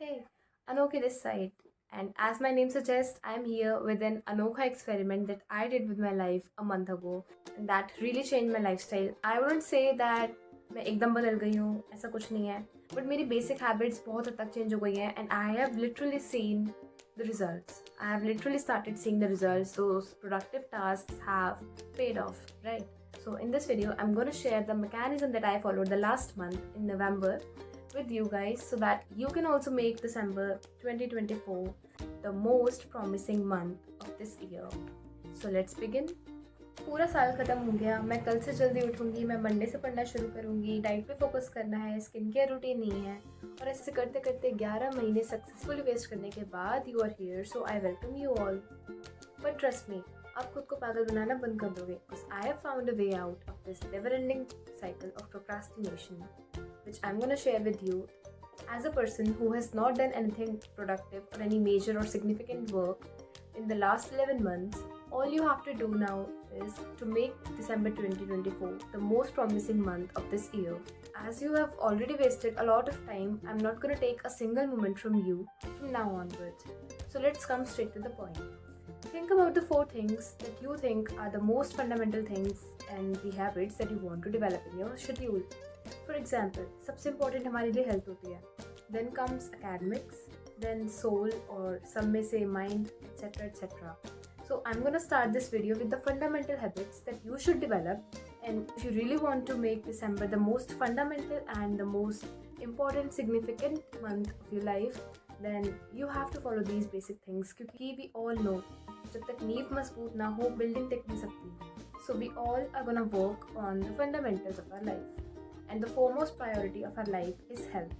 Hey, Anokhi this side. And as my name suggests, I'm here with an Anokha experiment that I did with my life a month ago. And that really changed my lifestyle. I wouldn't say that मैं एकदम बदल गई हूँ ऐसा कुछ नहीं है but मेरी बेसिक हैबिट्स बहुत हद तक चेंज हो गई हैं and I have literally seen the results. I have literally started seeing the results. Those productive tasks have paid off, right? So, in this video, I'm going to share the mechanism that I followed the last month in November with you guys so that you can also make December 2024 the most promising month of this year. So, let's begin. पूरा साल ख़त्म हो गया, मैं कल से जल्दी उठूँगी, मैं मंडे से पढ़ना शुरू करूँगी, डाइट पे फोकस करना है, स्किन केयर रूटीन नहीं है और ऐसे करते करते 11 महीने सक्सेसफुली वेस्ट करने के बाद you are here, so I welcome you all. But trust me, आप खुद को पागल बनाना बंद कर दोगे because I have found a way out of this never ending cycle of procrastination which I'm going to share with you as a person who has not done anything productive or any major or significant work in the last 11 months. All you have to do now is to make December 2024 the most promising month of this year. As you have already wasted a lot of time, I'm not going to take a single moment from you from now onwards. So let's come straight to the point. Think about the 4 things that you think are the most fundamental things and the habits that you want to develop in your schedule. For example, सबसे important हमारे लिए health होती है. Then comes academics, then soul or some may say mind, etc. etc. So I'm gonna start this video with the fundamental habits that you should develop. And if you really want to make December the most fundamental and the most important, significant month of your life, then you have to follow these basic things. क्योंकि we all know, जब तक नींव मजबूत ना हो, building टिक नहीं सकती. So we all are gonna work on the fundamentals of our life. And the foremost priority of our life is health.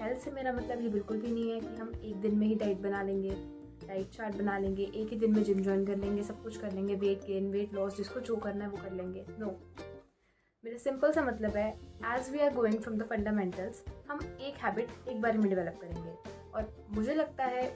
Health से मेरा मतलब ये बिल्कुल भी नहीं है कि हम एक दिन में ही डाइट बना लेंगे, डाइट चार्ट बना लेंगे, एक ही दिन में जिम ज्वाइन कर लेंगे, सब कुछ कर लेंगे, वेट गेन वेट लॉस जिसको जो करना है वो कर लेंगे. नो, मेरा सिंपल सा मतलब है as we are going from the fundamentals हम एक हैबिट एक बार में डेवलप करेंगे. और मुझे लगता है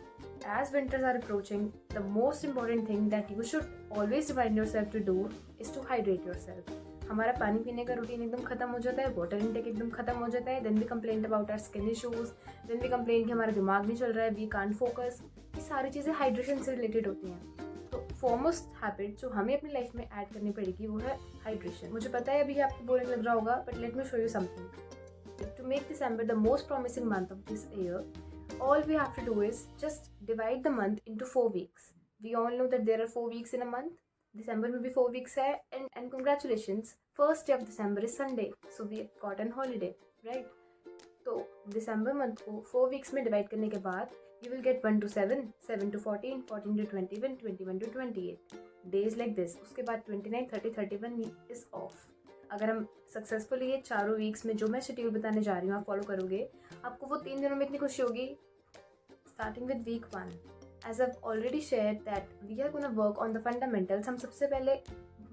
as winters are approaching the most important thing that you should always remind yourself to do is to hydrate yourself. हमारा पानी पीने का रूटीन एकदम खत्म हो जाता है, वाटर इनटेक एकदम खत्म हो जाता है, then we complaint about our skin issues, then we complaint कि हमारा दिमाग नहीं चल रहा है, वी कांट फोकस. ये सारी चीज़ें हाइड्रेशन से रिलेटेड होती हैं. तो फॉरमोस्ट हैबिट जो हमें अपनी लाइफ में ऐड करनी पड़ेगी वो है हाइड्रेशन. मुझे पता है अभी आपको बोरिंग लग रहा होगा but let me show you something. To make December the most promising month of this year, all we have to do is just divide the month into 4 weeks. We all know that there are 4 weeks in a month. December में भी 4 weeks है and congratulations, first day of December is Sunday, so we got on holiday, right? तो December month को 4 weeks में divide करने के बाद you will get 1 to 7, 7 to 14, 14 to 21, 21 to 28 days like this. उसके बाद 29, 30, 31 is off. अगर हम सक्सेसफुली ये चारों वीक्स में जो मैं शेड्यूल बताने जा रही हूँ आप फॉलो करोगे, आपको वो 3 दिनों में इतनी खुशी होगी. Starting with week 1, as I've already shared that we are going to work on the fundamentals. हम सबसे पहले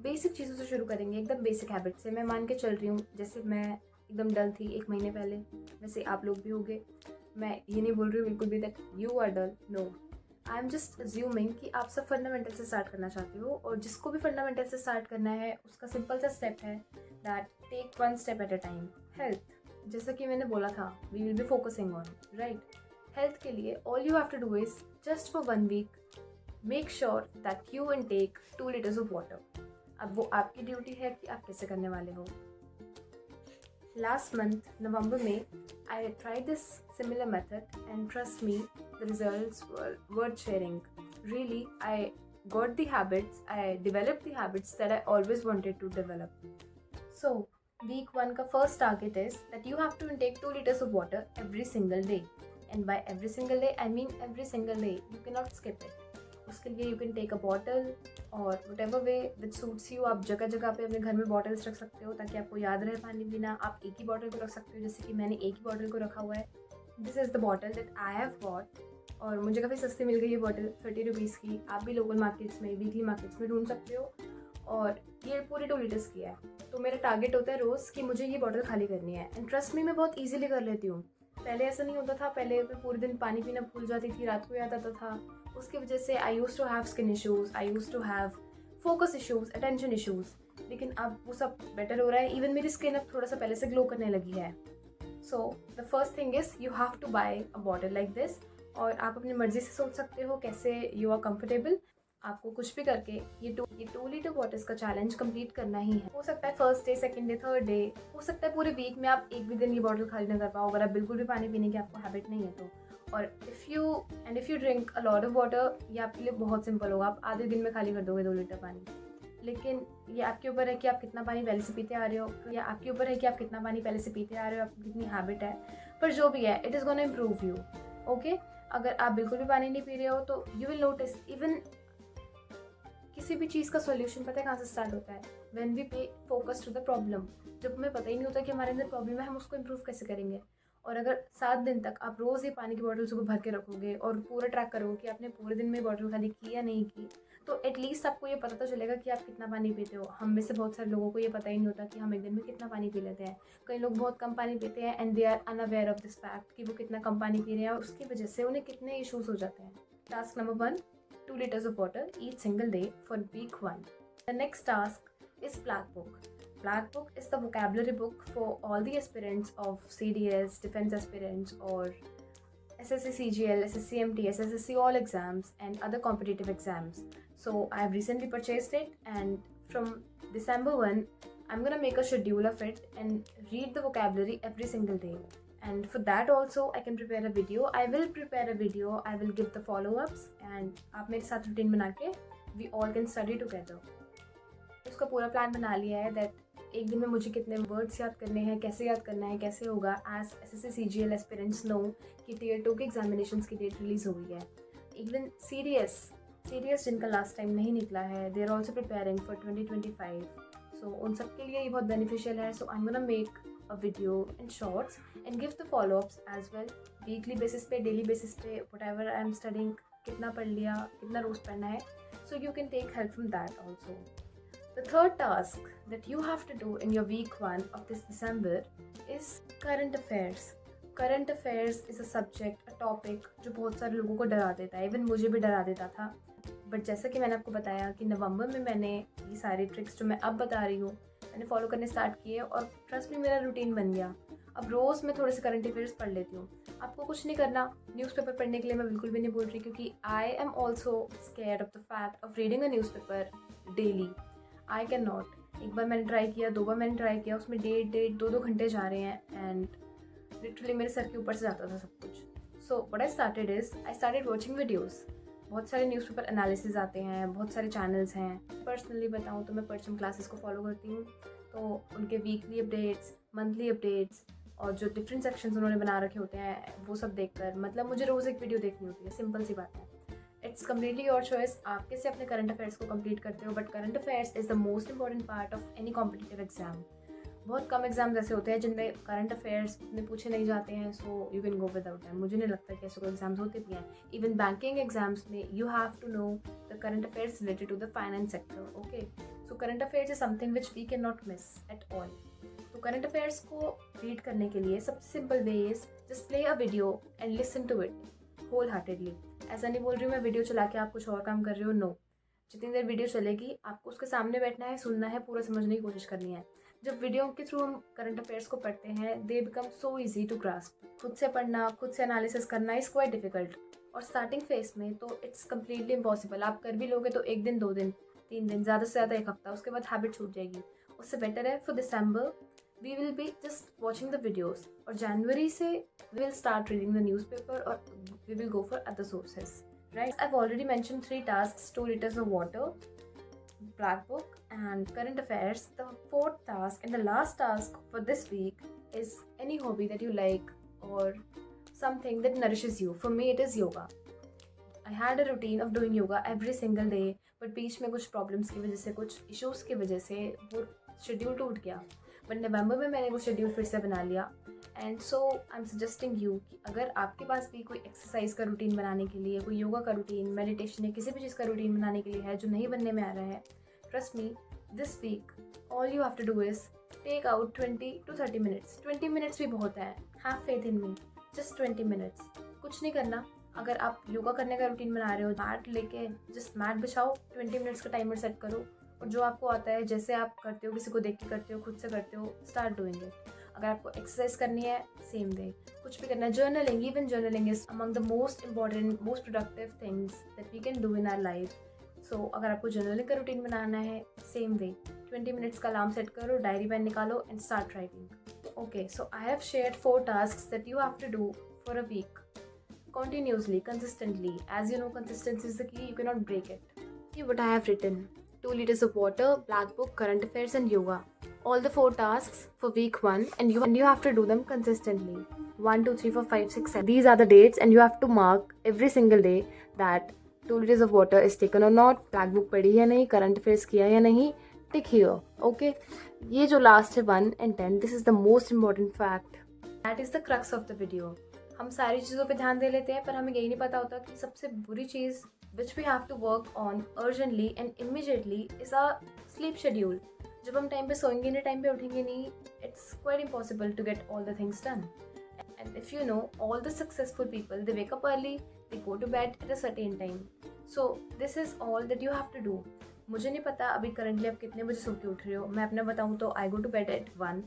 बेसिक चीज़ों से शुरू करेंगे, एकदम बेसिक हैबिट से. मैं मान के चल रही हूँ जैसे मैं एकदम डल थी 1 महीने पहले, वैसे आप लोग भी होंगे. मैं ये नहीं बोल रही हूँ बिल्कुल भी that you are dull, no. I am just assuming कि आप सब फंडामेंटल से स्टार्ट करना चाहते हो और जिसको भी फंडामेंटल से स्टार्ट करना है उसका सिंपल सा स्टेप है that take 1 step at a time. Health, जैसा कि मैंने बोला था, we will be focusing on, right? Health के लिए all you have to do is just for 1 week make sure that you intake 2 liters of water. अब वो आपकी ड्यूटी है कि आप कैसे करने वाले हो. लास्ट मंथ नवंबर में I tried this similar method and trust me the results were worth sharing. Really I got the habits, I developed the habits that I always wanted to develop. So week 1 का first target is that you have to intake 2 liters of water every single day. And by every single day, I mean every single day. You cannot skip it. उसके लिए you can take a bottle or whatever way which suits you. आप जगह जगह पे अपने घर में bottles रख सकते हो ताकि आपको याद रहे पानी पीना. आप एक ही बॉटल को रख सकते हो, जैसे कि मैंने एक ही बॉटल को रखा हुआ है. This is the bottle that I have bought और मुझे काफ़ी सस्ती मिल गई ये बॉटल 30 रुपीज़ की. आप भी लोकल मार्केट्स में, वीकली मार्केट्स में ढूंढ सकते हो. और ये पूरे 2 liters की है. तो मेरा टारगेट होता है रोज़ कि मुझे ये बॉटल खाली करनी है. एंड ट्रस्ट मी, मैं बहुत ईजिली कर लेती हूँ. पहले ऐसा नहीं होता था, पहले मैं पूरे दिन पानी पीना भूल जाती थी, रात को याद आता था. उसकी वजह से I used to have skin issues, I used to have focus issues, attention issues. लेकिन अब वो सब बेटर हो रहा है. इवन मेरी स्किन अब थोड़ा सा पहले से ग्लो करने लगी है. So the first thing is you have to buy a bottle like this, और आप अपनी मर्ज़ी से सोच सकते हो कैसे यू आर कंफर्टेबल। आपको कुछ भी करके ये 2 लीटर वाटर्स का चैलेंज कंप्लीट करना ही है। हो सकता है first day, second day, third day, हो सकता है पूरे वीक में आप एक भी दिन ये बॉटल खाली ना कर पाओ अगर आप बिल्कुल भी पानी पीने की आपको हैबिट नहीं है तो। और if you drink a lot of water, ये आपके लिए बहुत सिंपल होगा, आप आधे दिन में खाली कर दोगे 2 लीटर पानी। लेकिन ये आपके ऊपर है कि आप कितना पानी पहले से पीते आ रहे हो, या आपके ऊपर है कि आप कितना पानी पहले से पीते आ रहे हो, आपकी कितनी हैबिट है। पर जो भी है, it is gonna improve you. Okay, अगर आप बिल्कुल भी पानी नहीं पी रहे हो तो यू विल नोटिस, इवन किसी भी चीज़ का सॉल्यूशन पता है कहाँ से स्टार्ट होता है? व्हेन वी पे फोकस टू द प्रॉब्लम। जब हमें पता ही नहीं होता कि हमारे अंदर प्रॉब्लम है, हम उसको इम्प्रूव कैसे करेंगे। और अगर 7 दिन तक आप रोज़ ये पानी की बॉटल सुबह भर के रखोगे और पूरा ट्रैक करोगे कि आपने पूरे दिन में बॉटल खाली की या नहीं की, तो एटलीस्ट आपको ये पता तो चलेगा कि आप कितना पानी पीते हो। हम में से बहुत सारे लोगों को ये पता ही नहीं होता कि हम एक दिन में कितना पानी पी लेते हैं। कई लोग बहुत कम पानी पीते हैं and they are unaware of this fact कि वो कितना कम पानी पी रहे हैं, और उसकी वजह से उन्हें कितने इशूज़ हो जाते हैं। Task number 1, 2 liters of water each single day for week 1. The next task is Black Book. Black Book is the vocabulary book for all the aspirants of CDS, defense aspirants, or SSC CGL, SSC MTS, SSC all exams and other competitive exams. So I have recently purchased it, and from December 1, I'm gonna make a schedule of it and read the vocabulary every single day. And for that also I can prepare a video. I will prepare a video, I will give the follow-ups, and आप मेरे साथ routine बना के we all can study together. उसका पूरा plan बना लिया है दैट एक दिन में मुझे कितने वर्ड्स याद करने हैं, कैसे याद करना है, कैसे होगा। As SSC CGL aspirants know कि Tier 2 के एग्जामिनेशंस की डेट रिलीज़ हो गई है। इवन सीरियस जिनका लास्ट टाइम नहीं निकला है, they are also preparing for 2025। So उन सब के लिए ये बहुत बेनिफिशियल है। So I am gonna make a video in shorts and give the followups as well, weekly basis पे, डेली बेसिस पे, whatever I am studying, कितना पढ़ लिया, कितना रोज़ पढ़ना है। सो you can take help from that also. The third task that you have to do in your week 1 of this December is current affairs. Current affairs is a subject, a topic जो बहुत सारे लोगों को डरा देता है, even मुझे भी डरा देता था। बट जैसा कि मैंने आपको बताया कि नवंबर में मैंने ये सारी ट्रिक्स जो मैं अब बता रही हूँ मैंने फॉलो करने स्टार्ट किए, और ट्रस्ट में मेरा रूटीन बन गया। अब रोज़ मैं थोड़े से करंट अफेयर्स पढ़ लेती हूँ। आपको कुछ नहीं करना, न्यूज़पेपर पढ़ने के लिए मैं बिल्कुल भी नहीं बोल रही, क्योंकि I am also scared of the fact of reading a newspaper daily. I can not. एक बार मैंने ट्राई किया, 2 बार मैंने ट्राई किया, उसमें डेढ़ 2-2 घंटे जा रहे हैं एंड लिटरली मेरे सर के ऊपर से जाता था सब कुछ। So what I started watching videos. बहुत सारे न्यूज़पेपर एनालिसिस आते हैं, बहुत सारे चैनल्स हैं। पर्सनली बताऊँ तो मैं परचम क्लासेस को फॉलो करती हूँ, तो उनके वीकली अपडेट्स, मंथली अपडेट्स और जो डिफरेंट सेक्शंस उन्होंने बना रखे होते हैं वो सब देखकर, मतलब मुझे रोज़ एक वीडियो देखनी होती है, सिंपल सी बात है। इट्स कम्प्लीटली योर चॉइस, आप कैसे अपने करंट अफेयर्स को कंप्लीट करते हो, but current affairs is the most important part of any competitive exam. बहुत कम एग्जाम्स ऐसे होते हैं जिनमें करंट अफेयर्स में पूछे नहीं जाते हैं, so you can go without them. मुझे नहीं लगता कि ऐसे कोई एग्जाम्स होते भी हैं। इवन बैंकिंग एग्जाम्स में you have to know the current affairs related to the finance sector. Okay, so current affairs is something which we can not miss at all. तो करंट अफेयर्स को read करने के लिए सबसे simple way is just play a video and listen to it wholeheartedly. ऐसा नहीं बोल रही हूँ मैं वीडियो चला के आप कुछ और काम कर रहे हो, नो। जितनी देर वीडियो चलेगी आपको उसके सामने बैठना है, सुनना है, पूरा समझने की कोशिश करनी है। जब वीडियो के थ्रू हम करंट अफेयर्स को पढ़ते हैं, they become so easy to grasp. खुद से पढ़ना, खुद से एनालिसिस करना इज़ क्वाइट डिफिकल्ट, और स्टार्टिंग फेज में तो इट्स कम्प्लीटली इम्पॉसिबल। आप कर भी लोगे तो 1 दिन, 2 दिन, 3 दिन, ज़्यादा से ज़्यादा 1 हफ्ता, उसके बाद हैबिट छूट जाएगी। उससे बेटर है for December we will be just watching the videos, और जनवरी से we will start reading the newspaper, और we will go for other sources, right? I've already mentioned 3 tasks: 2 liters of water, Black Book, and current affairs. The 4th task and the last task for this week is any hobby that you like or something that nourishes you. For me, it is yoga. I had a routine of doing yoga every single day, but बीच में कुछ problems की वजह से, कुछ issues की वजह से वो शेड्यूल टूट गया। बट नवंबर में मैंने वो शेड्यूल फिर से बना लिया, and so I am suggesting you कि अगर आपके पास भी कोई एक्सरसाइज का रूटीन बनाने के लिए, कोई योगा का रूटीन, मेडिटेशन या किसी भी चीज़ का रूटीन बनाने के लिए है जो नहीं बनने में आ रहा है, trust me, this week all you have to do is take out 20 to 30 minutes। 20 minutes भी बहुत है, have faith in me, just 20 minutes। कुछ नहीं करना। अगर आप योगा करने का रूटीन बना रहे हो, मैट लेके जस्ट मैट बिछाओ, 20 minutes का टाइमर सेट करो, और जो आपको आता है, जैसे आप करते हो, किसी को देख के करते हो, खुद से करते हो, स्टार्ट डूइंग इट। अगर आपको एक्सरसाइज करनी है, सेम वे, कुछ भी करना है, journaling, even journaling is among the most important, most productive things that we can do in our life. So अगर आपको जर्नलिंग का रूटीन बनाना है, सेम वे, 20 मिनट्स का अलार्म सेट करो, डायरी पेन निकालो and start writing. Okay, so I have shared 4 tasks that you have to do for a week. Continuously, consistently. As you know, consistency is the key, you cannot break it. See what I have written. 2 liters of water, black book, current affairs and yoga. All the 4 tasks for week 1 and you have to do them consistently. 1, 2, 3, 4, 5, 6, 7. These are the dates and you have to mark every single day that 2 liters of water is taken or not, black book पढ़ी या नहीं, current affairs किया या नहीं, टिक here. Okay, ये जो last है 1 and 10, this is the most important fact. That is the crux of the video. हम सारी चीज़ों पे ध्यान दे लेते हैं पर हमें यही नहीं पता होता कि सबसे बुरी चीज़ which we have to work on urgently and immediately is a sleep schedule. जब हम टाइम पे सोएंगे नहीं, टाइम पे उठेंगे नहीं, it's quite impossible to get all the things done. And if you know, all the successful people, they wake up early, they go to bed at a certain time. So this is all that you have to do. मुझे नहीं पता अभी currently आप कितने बजे सो के उठ रहे हो. मैं अपना बताऊँ तो I go to bed at 1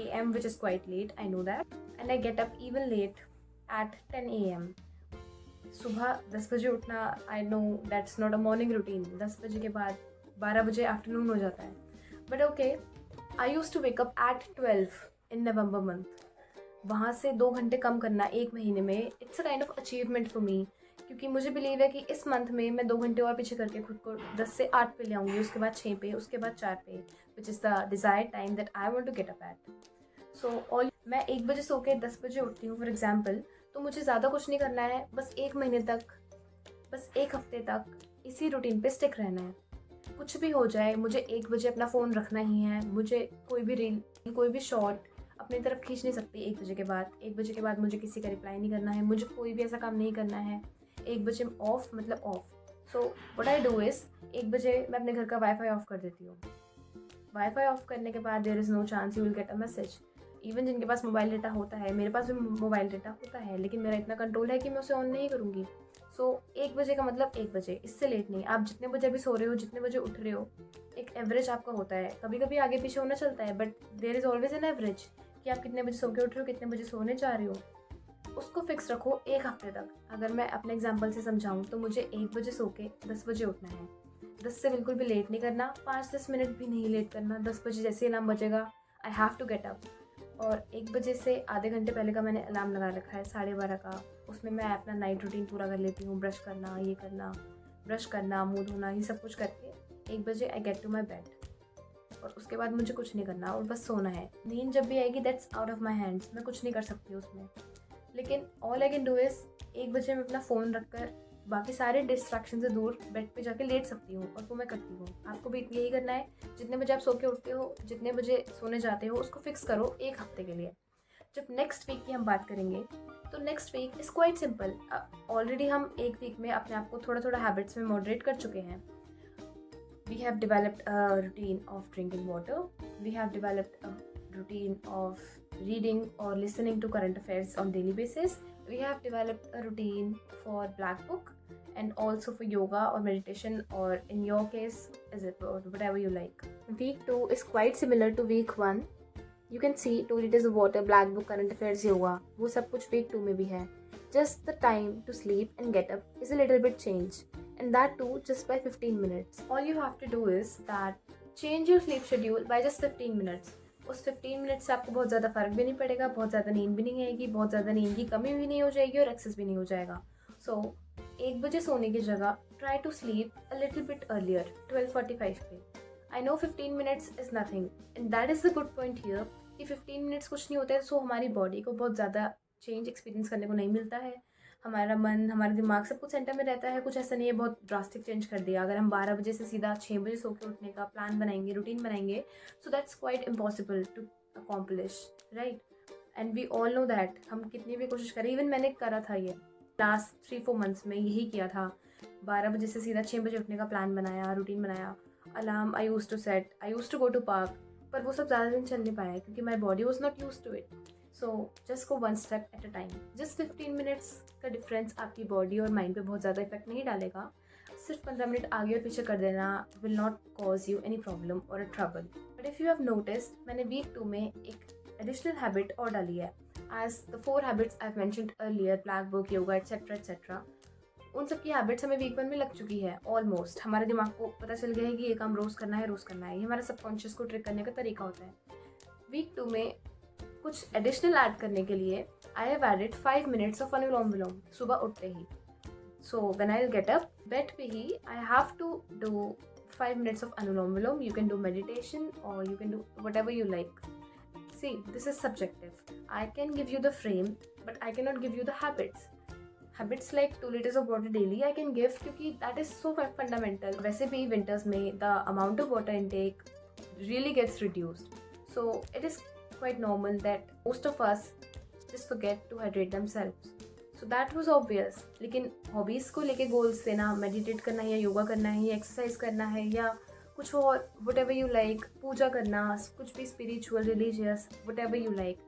AM which is quite late, I know that, and I get up even late at 10 AM. सुबह 10 बजे उठना, I know that's not a morning routine. 10 बजे के बाद 12 बजे आफ्टरनून हो जाता है. But okay, I use to wake up at 12 in November month. वहाँ से 2 घंटे कम करना एक महीने में, it's a kind of achievement for me. क्योंकि मुझे बिलीव है कि इस मंथ में मैं 2 घंटे और पीछे करके खुद को 10 से 8 पे ले आऊँगी, उसके बाद 6 पे, उसके बाद 4 पे, which is the desired time that I want to get up at. So all मैं 1 बजे सो के 10 बजे उठती हूँ फॉर एग्जाम्पल, तो मुझे ज़्यादा कुछ नहीं करना है. बस 1 महीने तक, बस 1 हफ्ते तक इसी रूटीन पे स्टिक रहना है. कुछ भी हो जाए, मुझे 1 बजे अपना फ़ोन रखना ही है. मुझे कोई भी रील, कोई भी शॉर्ट अपनी तरफ खींच नहीं सकती 1 बजे के बाद. 1 बजे के बाद मुझे किसी का रिप्लाई नहीं करना है, मुझे कोई भी ऐसा काम नहीं करना है. 1 बजे ऑफ मतलब of. So what I do is, 1 बजे मैं अपने घर का वाईफाई ऑफ कर देती हूँ. वाईफाई ऑफ करने के बाद there is no chance you will get a message. Even जिनके पास मोबाइल डेटा होता है, मेरे पास भी मोबाइल डेटा होता है, लेकिन मेरा इतना कंट्रोल है कि मैं उसे ऑन नहीं करूँगी. सो 1 बजे का मतलब 1 बजे, इससे लेट नहीं. आप जितने बजे अभी सो रहे हो, जितने बजे उठ रहे हो, एक एवरेज आपका होता है. कभी कभी आगे पीछे होना चलता है, but there is always an average कि आप कितने बजे सो के उठ रहे हो, कितने बजे सोने जा रहे हो. उसको फिक्स रखो 1 हफ्ते तक. अगर मैं अपने एग्जांपल से समझाऊँ तो मुझे 1 बजे सो के 10 बजे उठना है. 10 से बिल्कुल भी लेट नहीं करना, 5-10 मिनट भी नहीं लेट करना. 10 बजे जैसे ही अलार्म बजेगा, I have to get up. और 1 बजे से आधे घंटे पहले का मैंने अलार्म लगा रखा है 12:30 का. उसमें मैं अपना नाइट रूटीन पूरा कर लेती हूँ. ब्रश करना, ये करना, ब्रश करना, मुँह धोना, ये सब कुछ करके 1 बजे I get to my bed. और उसके बाद मुझे कुछ नहीं करना और बस सोना है. नींद जब भी आएगी, that's out of my hands. मैं कुछ नहीं कर सकती उसमें. लेकिन all I can do is 1 बजे मैं अपना फ़ोन रखकर बाकी सारे डिस्ट्रैक्शन से दूर बेड पे जाके लेट सकती हूँ, और वो मैं करती हूँ. आपको भी यही करना है. जितने बजे आप सो के उठते हो, जितने बजे सोने जाते हो, उसको फिक्स करो 1 हफ्ते के लिए. जब नेक्स्ट वीक की हम बात करेंगे तो next week is quite simple. Already हम 1 वीक में अपने आप को थोड़ा थोड़ा हैबिट्स में मॉडरेट कर चुके हैं. We have developed a routine of drinking water. We have developed a routine of reading or listening to current affairs on daily basis. We have developed a routine for black book and also for yoga or meditation, or in your case, is it whatever you like. Week 2 is quite similar to week 1. You can see 2 liters of water, black book, current affairs, yoga. वो सब कुछ week 2 में भी है. Just the time to sleep and get up is a little bit changed. And that too just by 15 minutes. All you have to do is that change your sleep schedule by just 15 minutes. उस 15 minute से आपको बहुत ज़्यादा फ़र्क भी नहीं पड़ेगा, बहुत ज़्यादा नींद भी नहीं आएगी, बहुत ज़्यादा नींद की कमी भी नहीं हो जाएगी और एक्सेस भी नहीं हो जाएगा. सो 1 बजे सोने की जगह try to sleep a little bit earlier, 12:45 पे. I know 15 minutes is nothing, and that is the good point here कि 15 मिनट्स कुछ नहीं होता है. सो हमारी बॉडी को बहुत ज़्यादा चेंज एक्सपीरियंस करने को नहीं मिलता है. हमारा मन, हमारा दिमाग सब कुछ सेंटर में रहता है. कुछ ऐसा नहीं है बहुत ड्रास्टिक चेंज कर दिया. अगर हम 12 बजे से सीधा 6 बजे सो के उठने का प्लान बनाएंगे, रूटीन बनाएंगे, so that's quite impossible to accomplish, right. And we all know that. हम कितनी भी कोशिश करें, इवन मैंने करा था ये लास्ट 3-4 मंथ्स में, यही किया था. 12 बजे से सीधा 6 बजे उठने का प्लान बनाया, रूटीन बनाया, alarm I use to set, I use to go to park. पर वो सब ज़्यादा दिन चल नहीं पाया क्योंकि my body was not use to it. So just go 1 step at a time. जस्ट 15 मिनट्स का डिफरेंस आपकी बॉडी और माइंड पे बहुत ज़्यादा इफेक्ट नहीं डालेगा. सिर्फ 15 मिनट आगे और पीछे कर देना will not cause you any problem or a trouble. But if you have noticed, मैंने वीक 2 में एक एडिशनल हैबिट और डाली है। As the 4 habits I mentioned earlier, black book, yoga etcetera etcetera, उन सब की हैबिट्स हमें वीक 1 में लग चुकी है ऑलमोस्ट। हमारे दिमाग को पता चल गया है कि ये काम रोज़ करना है, रोज़ करना है। ये हमारे सबकॉन्शियस को ट्रिक करने का तरीका होता है। वीक 2 में कुछ एडिशनल ऐड करने के लिए I have added 5 minutes of anulom vilom सुबह उठते ही। So when I will get up, bed पे ही I have to do 5 minutes of Anulom Vilom. You can do meditation or you can do whatever you like. See, this is subjective. I can give you the frame, but I cannot give you the habits. Habits like 2 liters of water daily I can give क्योंकि that is so fundamental. वैसे भी winters में the amount of water intake really gets reduced. So it is quite normal that most of us just forget to hydrate themselves. So that was obvious. लेकिन hobbies को लेके goals देना, meditate करना है या योगा करना है या एक्सरसाइज करना है या कुछ और, whatever you like, puja करना, कुछ भी spiritual, religious, whatever you like,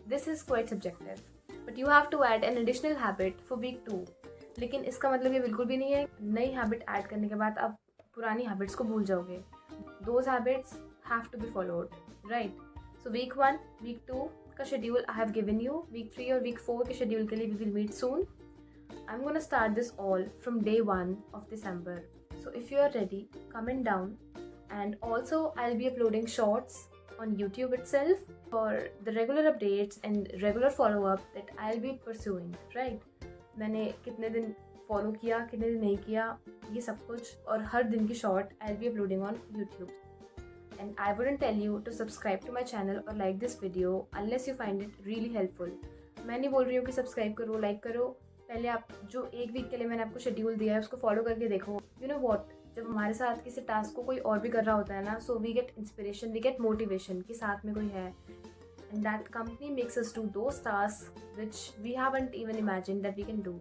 this is quite subjective. But you have to add an additional habit for week 2। लेकिन इसका मतलब ये बिल्कुल भी नहीं है नई हैबिट ऐड करने के बाद आप पुरानी हैबिट्स को भूल जाओगे। Those habits have to be followed, right? So week 1, week 2 का schedule I have given you. Week 3 और वीक 4 के शेड्यूल के लिए we will meet soon. I am gonna start this all from day 1 of December. So if you are ready, comment down. And also I'll be uploading shorts on YouTube itself for the regular updates and regular follow-up that I'll be pursuing, right? मैंने कितने दिन follow किया, कितने दिन नहीं किया, ये सब कुछ, और हर दिन की short I'll be uploading on YouTube. And I wouldn't tell you to subscribe to my channel or like this video unless you find it really helpful. मैं नहीं बोल रही हूँ कि सब्सक्राइब करो, लाइक करो। पहले आप जो एक वीक के लिए मैंने आपको शेड्यूल दिया है उसको फॉलो करके देखो। यू नो वॉट, जब हमारे साथ किसी टास्क को कोई और भी कर रहा होता है ना, so we get inspiration, we get motivation कि साथ में कोई है, and that company makes us do those task which we haven't even imagined that we can do,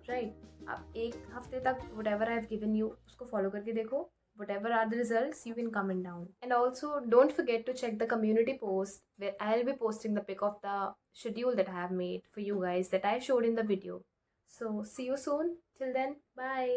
right? आप एक हफ्ते तक whatever I have given you उसको फॉलो करके देखो। Whatever are the results, you can comment down. And also don't forget to check the community post where I'll be posting the pic of the schedule that I have made for you guys that I showed in the video. So see you soon. Till then, bye.